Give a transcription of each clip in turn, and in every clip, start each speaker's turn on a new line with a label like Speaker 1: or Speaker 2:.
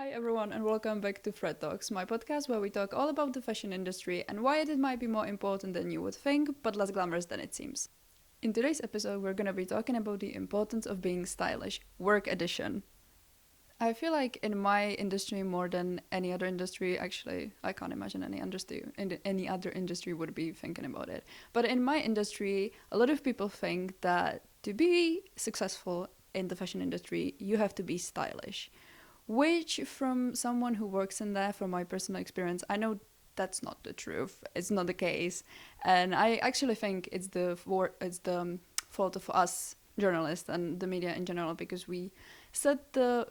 Speaker 1: Hi everyone and welcome back to Fred Talks, my podcast where we talk all about the fashion industry and why it might be more important than you would think, but less glamorous than it seems. In today's episode, we're going to be talking about the importance of being stylish, work edition. I feel like in my industry more than any other industry, actually, I can't imagine any other industry would be thinking about it. But in my industry, a lot of people think that to be successful in the fashion industry, you have to be stylish. Which, from someone who works in there, from my personal experience, I know that's not the truth. It's not the case, and I actually think it's the fault of us journalists and the media in general because we set the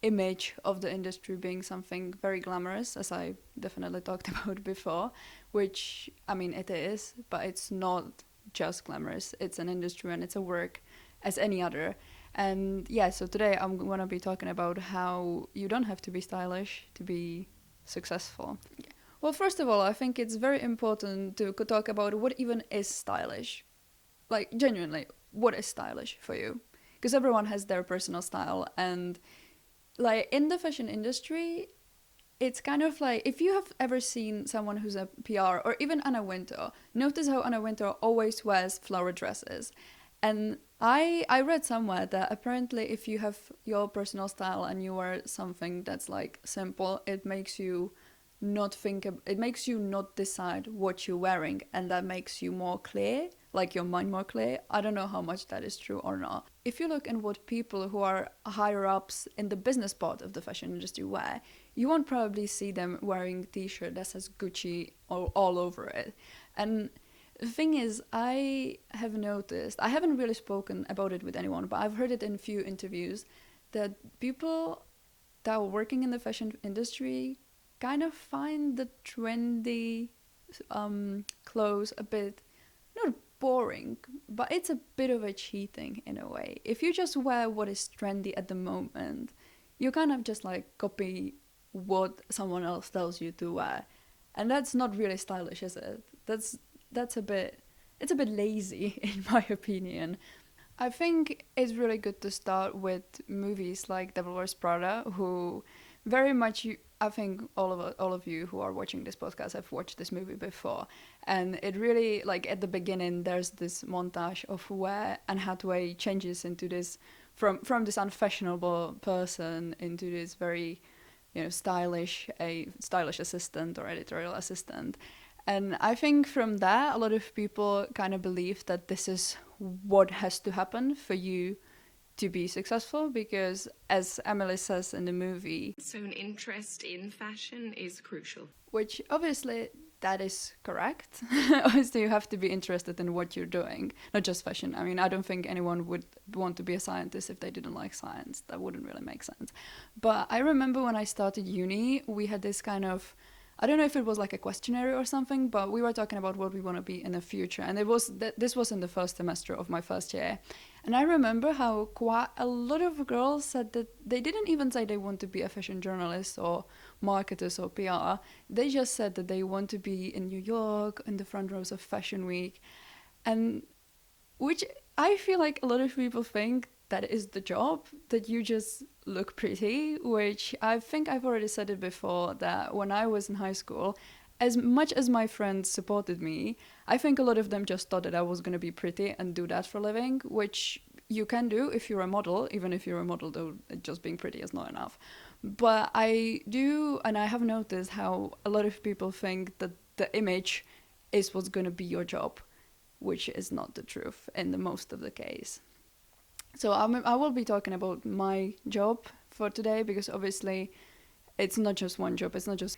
Speaker 1: image of the industry being something very glamorous, as I definitely talked about before. Which I mean, it is, but it's not just glamorous. It's an industry and it's a work as any other. And yeah, so today I'm going to be talking about how you don't have to be stylish to be successful. Well, first of all, I think it's very important to talk about what even is stylish. Like, genuinely, what is stylish for you? Because everyone has their personal style. And, like, in the fashion industry, it's kind of like if you have ever seen someone who's a PR or even Anna Wintour, notice how Anna Wintour always wears flower dresses. And I read somewhere that apparently if you have your personal style and you wear something that's like simple, it makes you not decide what you're wearing, and that makes you more clear, like your mind more clear. I don't know how much that is true or not. If you look at what people who are higher ups in the business part of the fashion industry wear, you won't probably see them wearing t-shirt that says Gucci all over it. And the thing is, I have noticed, I haven't really spoken about it with anyone, but I've heard it in a few interviews, that people that are working in the fashion industry kind of find the trendy clothes a bit, not boring, but it's a bit of a cheating in a way. If you just wear what is trendy at the moment, you kind of just like copy what someone else tells you to wear. And that's not really stylish, is it? That's a bit, it's a bit lazy in my opinion. I think it's really good to start with movies like Devil Wears Prada, who very much I think all of you who are watching this podcast have watched this movie before, and it really, like, at the beginning there's this montage of where Anne Hathaway changes into this from this unfashionable person into this very, stylish assistant or editorial assistant. And I think from that, a lot of people kind of believe that this is what has to happen for you to be successful, because as Emily says in the movie,
Speaker 2: so an interest in fashion is crucial.
Speaker 1: which obviously that is correct. Obviously you have to be interested in what you're doing, not just fashion. I mean, I don't think anyone would want to be a scientist if they didn't like science. That wouldn't really make sense. But I remember when I started uni, we had this kind of, I don't know if it was like a questionnaire or something, but we were talking about what we want to be in the future. And this was in the first semester of my first year. And I remember how quite a lot of girls said that they didn't even say they want to be a fashion journalist or marketers or PR. They just said that they want to be in New York in the front rows of Fashion Week. And which I feel like a lot of people think that is the job, that you just look pretty, which I think I've already said it before, that when I was in high school, as much as my friends supported me, I think a lot of them just thought that I was going to be pretty and do that for a living, which you can do if you're a model. Even if you're a model, though, just being pretty is not enough. But I do, and I have noticed how a lot of people think that the image is what's going to be your job, which is not the truth in the most of the case. So I will be talking about my job for today, because obviously it's not just one job. It's not just...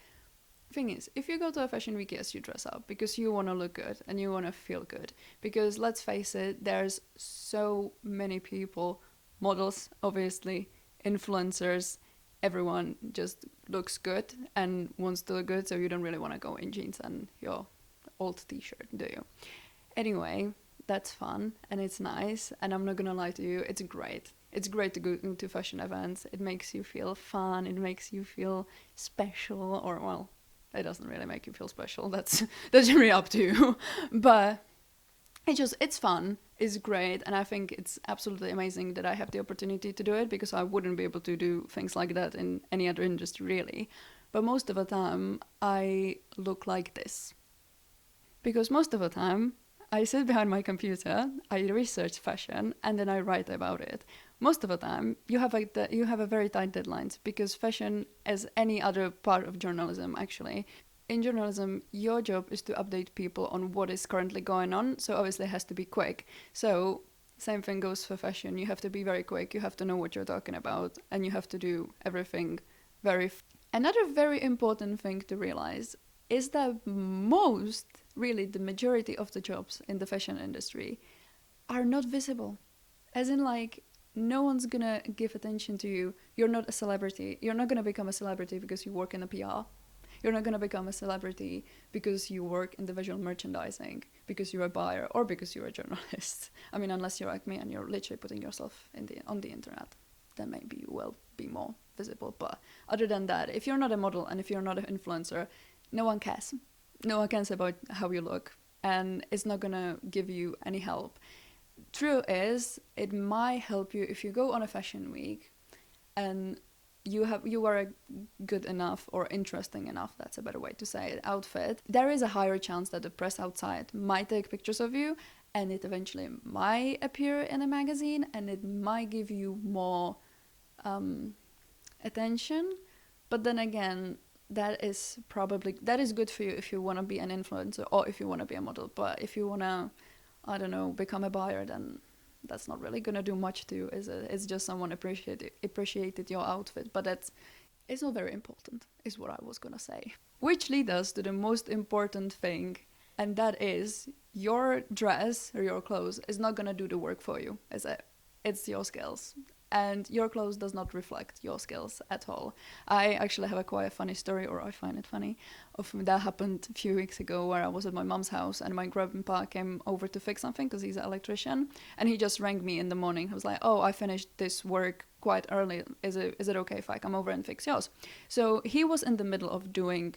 Speaker 1: Thing is, if you go to a fashion week, yes, you dress up because you want to look good and you want to feel good. Because let's face it, there's so many people, models, obviously, influencers, everyone just looks good and wants to look good, so you don't really want to go in jeans and your old t-shirt, do you? Anyway, that's fun and it's nice, and I'm not gonna lie to you, it's great. It's great to go to fashion events. It makes you feel fun, it makes you feel special, or, well, it doesn't really make you feel special, that's really up to you. But it's fun, is great, and I think it's absolutely amazing that I have the opportunity to do it, because I wouldn't be able to do things like that in any other industry, really. But most of the time, I look like this. Because most of the time, I sit behind my computer, I research fashion, and then I write about it. Most of the time, you have a very tight deadlines, because fashion, as any other part of journalism, actually, in journalism, your job is to update people on what is currently going on, so obviously it has to be quick. So same thing goes for fashion. You have to be very quick, you have to know what you're talking about, and you have to do everything Another very important thing to realize is that really the majority of the jobs in the fashion industry are not visible. As in, like, no one's gonna give attention to you. You're not a celebrity. You're not gonna become a celebrity because you work in a PR. You're not gonna become a celebrity because you work in the visual merchandising, because you're a buyer, or because you're a journalist. I mean, unless you're like me and you're literally putting yourself on the internet, then maybe you will be more visible. But other than that, if you're not a model and if you're not an influencer, no one cares. No one cares about how you look, and it's not gonna give you any help. True is, it might help you if you go on a fashion week and you are a good enough or interesting enough, that's a better way to say it, outfit. There is a higher chance that the press outside might take pictures of you, and it eventually might appear in a magazine, and it might give you more attention. But then again, that is good for you if you want to be an influencer or if you want to be a model. But if you want to, I don't know, become a buyer, then that's not really gonna do much to you, is it? It's just someone appreciated your outfit, but it's not very important, is what I was gonna say. Which leads us to the most important thing, and that is your dress or your clothes is not gonna do the work for you, is it? It's your skills. And your clothes does not reflect your skills at all. I actually have a quite funny story, or I find it funny, that happened a few weeks ago, where I was at my mom's house and my grandpa came over to fix something because he's an electrician, and he just rang me in the morning. He was like, "Oh, I finished this work quite early. Is it okay if I come over and fix yours?" So he was in the middle of doing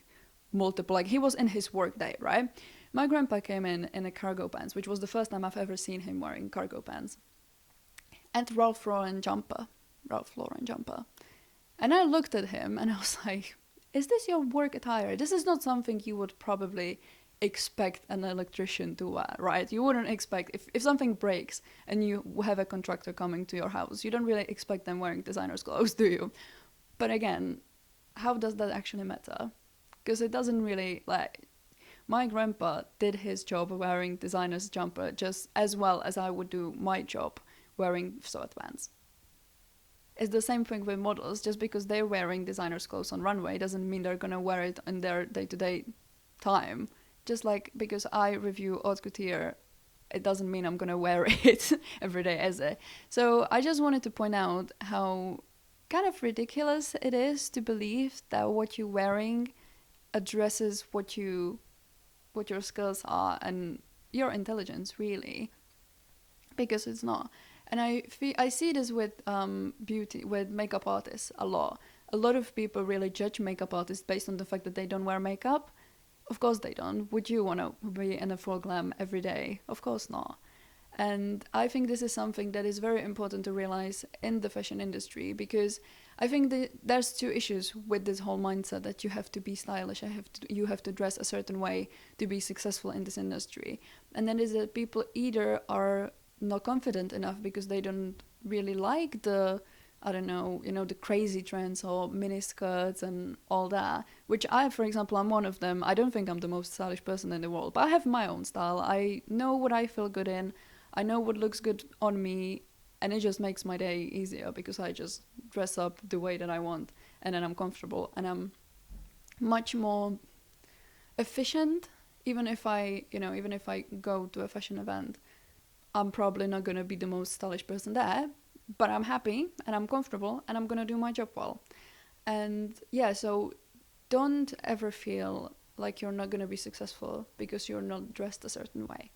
Speaker 1: multiple, like he was in his work day, right? My grandpa came in a cargo pants, which was the first time I've ever seen him wearing cargo pants, and Ralph Lauren jumper. And I looked at him and I was like, is this your work attire? This is not something you would probably expect an electrician to wear, right? You wouldn't expect, if something breaks and you have a contractor coming to your house, you don't really expect them wearing designer's clothes, do you? But again, how does that actually matter? Because it doesn't really, like, my grandpa did his job wearing designer's jumper just as well as I would do my job wearing sweatpants. It's the same thing with models. Just because they're wearing designer's clothes on runway doesn't mean they're gonna wear it in their day-to-day time. Just like because I review haute couture, it doesn't mean I'm gonna wear it every day, is it? So I just wanted to point out how kind of ridiculous it is to believe that what you're wearing addresses what your skills are and your intelligence, really, because it's not. And I see this with with makeup artists a lot. A lot of people really judge makeup artists based on the fact that they don't wear makeup. Of course they don't. Would you want to be in a full glam every day? Of course not. And I think this is something that is very important to realize in the fashion industry, because I think there's two issues with this whole mindset that you have to be stylish, you have to dress a certain way to be successful in this industry. And then is that people either are not confident enough because they don't really like the, I don't know, the crazy trends or mini skirts and all that, which for example, I'm one of them. I don't think I'm the most stylish person in the world, but I have my own style. I know what I feel good in. I know what looks good on me, and it just makes my day easier because I just dress up the way that I want, and then I'm comfortable and I'm much more efficient. Even if I go to a fashion event, I'm probably not going to be the most stylish person there, but I'm happy and I'm comfortable and I'm going to do my job well. And yeah, so don't ever feel like you're not going to be successful because you're not dressed a certain way.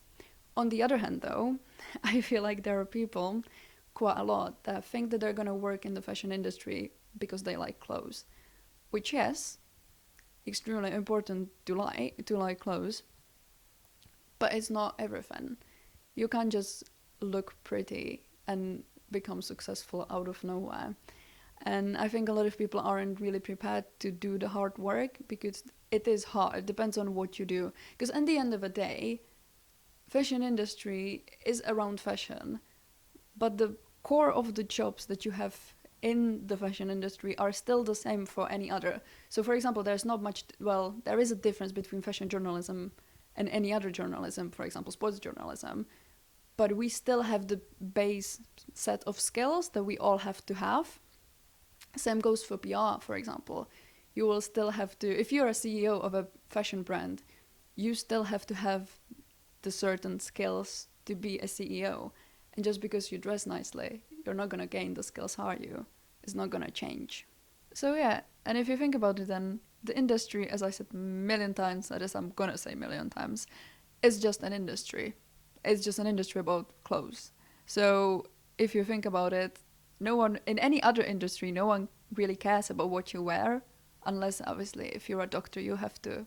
Speaker 1: On the other hand, though, I feel like there are people, quite a lot, that think that they're going to work in the fashion industry because they like clothes. Which, yes, extremely important to like clothes, but it's not everything. You can't just look pretty and become successful out of nowhere. And I think a lot of people aren't really prepared to do the hard work because it is hard. It depends on what you do. Because at the end of the day, fashion industry is around fashion, but the core of the jobs that you have in the fashion industry are still the same for any other. So for example, there's not much, well, there is a difference between fashion journalism and any other journalism, for example, sports journalism, but we still have the base set of skills that we all have to have. Same goes for PR, for example. You will still have to, if you're a CEO of a fashion brand, you still have to have the certain skills to be a CEO. And just because you dress nicely, you're not going to gain the skills, are you? It's not going to change. So yeah, and if you think about it, then the industry, as I said a million times, that is, I'm going to say a million times, is just an industry. It's just an industry about clothes. So if you think about it, no one, in any other industry, no one really cares about what you wear, unless obviously if you're a doctor, you have to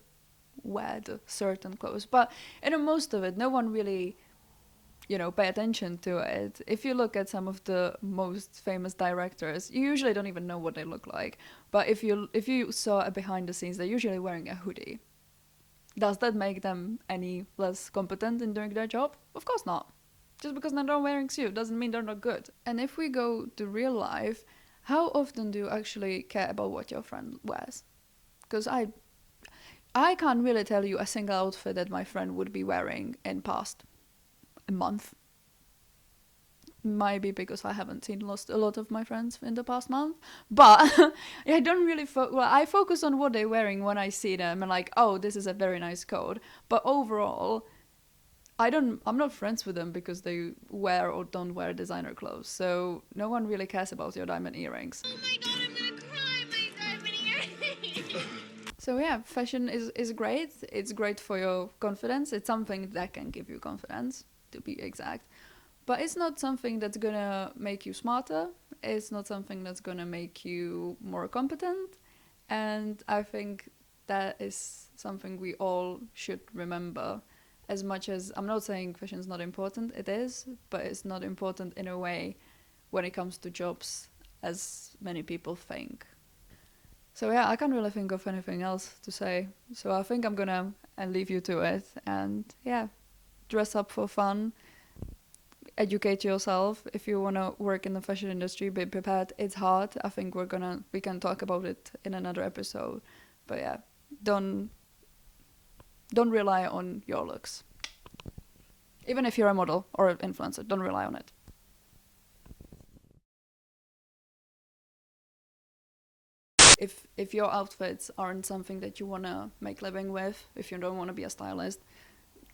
Speaker 1: wear the certain clothes. But in most of it, no one really, pay attention to it. If you look at some of the most famous directors, you usually don't even know what they look like. But if you saw a behind the scenes, they're usually wearing a hoodie. Does that make them any less competent in doing their job? Of course not. Just because they're not wearing suit doesn't mean they're not good. And if we go to real life, how often do you actually care about what your friend wears? Because I can't really tell you a single outfit that my friend would be wearing in past a month. Maybe because I haven't seen a lot of my friends in the past month. But I don't really I focus on what they're wearing when I see them and like, oh, this is a very nice coat. But overall, I'm not friends with them because they wear or don't wear designer clothes. So no one really cares about your diamond earrings.
Speaker 3: Oh my god, I'm gonna cry, my diamond earrings.
Speaker 1: So yeah, fashion is great. It's great for your confidence. It's something that can give you confidence, to be exact. But it's not something that's gonna make you smarter. It's not something that's gonna make you more competent. And I think that is something we all should remember. As much as I'm not saying fashion is not important, it is, but it's not important in a way when it comes to jobs as many people think. So yeah, I can't really think of anything else to say. So I think I'm gonna leave you to it and yeah, dress up for fun, educate yourself. If you wanna work in the fashion industry, be prepared. It's hard. I think we can talk about it in another episode. But yeah, don't rely on your looks. Even if you're a model or an influencer, don't rely on it. If your outfits aren't something that you want to make living with, if you don't want to be a stylist,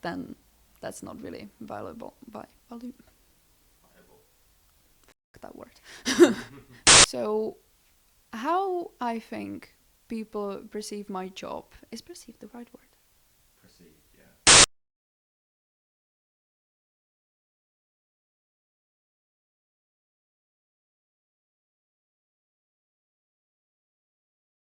Speaker 1: then that's not really valuable. Fuck that word. So how I think people perceive my job, is perceive the right word?